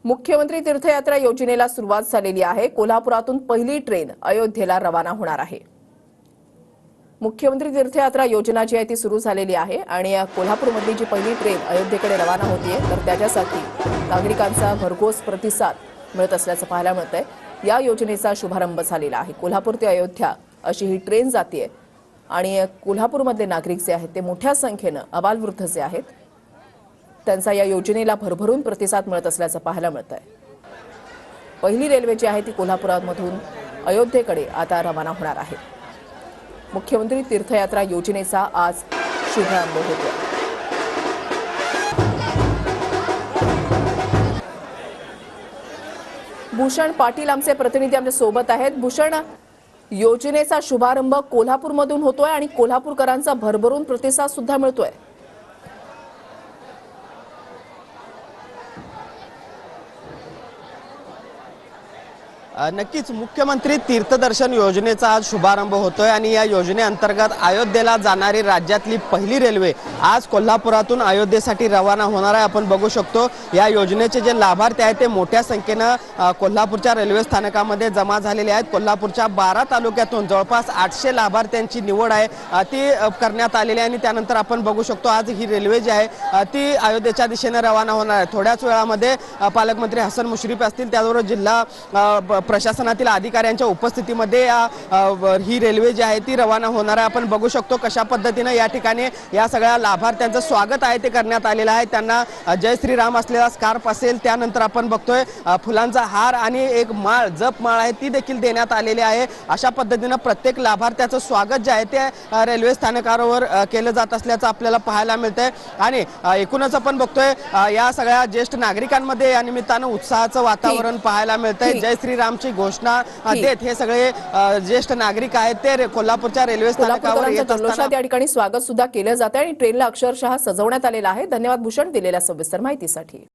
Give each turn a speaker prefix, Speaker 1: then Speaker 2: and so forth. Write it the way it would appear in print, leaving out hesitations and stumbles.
Speaker 1: मुख्यमंत्री तीर्थयात्रा योजनेला सुरुवात झालेली आहे। कोल्हापुरातून पहिली ट्रेन अयोध्येला रवाना होणार आहे। मुख्यमंत्री तीर्थयात्रा योजना जी आहे ती सुरू झालेली आहे आणि कोल्हापूरमधली जी पहिली ट्रेन अयोध्येकडे रवाना होतीये तर त्याच्यासाठी नागरिकांचा भरघोस प्रतिसाद मिळत असल्याचं पाहायला मिळतंय। या योजनेचा शुभारंभ झालेला आहे। कोल्हापूर ते अयोध्या अशी ही ट्रेन जातीये आणि कोल्हापूरमधले नागरिक जे आहेत ते मोठ्या संख्येनं अबालवृद्ध जे आहेत त्यांचा या योजनेला भरभरून प्रतिसाद मिळत असल्याचं पाहायला मिळतंय। पहिली रेल्वे जी आहे ती कोल्हापुरामधून अयोध्येकडे आता रवाना होणार आहे। मुख्यमंत्री तीर्थयात्रा योजनेचा आज शुभारंभ होतोय। भूषण पाटील आमचे प्रतिनिधी आमच्या सोबत आहेत। भूषण, योजनेचा शुभारंभ कोल्हापूरमधून होतोय आणि कोल्हापूरकरांचा भरभरून प्रतिसाद सुद्धा मिळतोय।
Speaker 2: नक्कीच मुख्यमंत्री तीर्थदर्शन योजनेचा आज शुभारंभ होतोय आणि या योजनेअंतर्गत अयोध्येला जाणारी राज्यातली पहिली रेल्वे आज कोल्हापुरातून अयोध्येसाठी रवाना होणार आहे। आपण बघू शकतो या योजनेचे जे लाभार्थी आहेत ते मोठ्या संख्येनं कोल्हापूरच्या रेल्वे स्थानकामध्ये जमा झालेले आहेत। कोल्हापूरच्या 12 तालुक्यातून जवळपास 800 लाभार्थ्यांची निवड आहे ती करण्यात आलेली आहे आणि त्यानंतर आपण बघू शकतो आज ही रेल्वे जी आहे ती अयोध्येच्या दिशेने रवाना होणार आहे। थोड्याच वेळामध्ये पालकमंत्री हसन मुश्रीफ असतील त्याचबरोबर जिल्हा प्रशासनातील अधिकाऱ्यांच्या उपस्थितीमध्ये ही रेल्वे जी आहे ती रवाना होणार आहे। आपण बघू शकतो कशा पद्धतीने या ठिकाणी या सगळ्या लाभार्थ्यांचं स्वागत आहे ते करण्यात आलेलं आहे। त्यांना जय श्रीराम असलेला स्कार्फ असेल, त्यानंतर आपण बघतोय फुलांचा हार आणि एक माळ जपमाळ आहे ती देखील देण्यात आलेली आहे। अशा पद्धतीने प्रत्येक लाभार्थ्याचं स्वागत जे आहे ते रेल्वे स्थानकावर केलं जात असल्याचं आपल्याला पाहायला मिळतंय आणि एकूणच आपण बघतोय या सगळ्या ज्येष्ठ नागरिकांमध्ये या निमित्तानं उत्साहाचं वातावरण पाहायला मिळतंय। जय श्रीराम ची घोषणा देत हे सगळे ज्येष्ठ नागरिक आहेत ते कोल्हापूरच्या रेल्वे स्थानकावर येत असताना
Speaker 1: या ठिकाणी स्वागत सुद्धा केलं जातं आणि ट्रेनला अक्षरशः सजवण्यात आलेलं आहे। धन्यवाद भूषण दिलेल्या सविस्तर माहितीसाठी।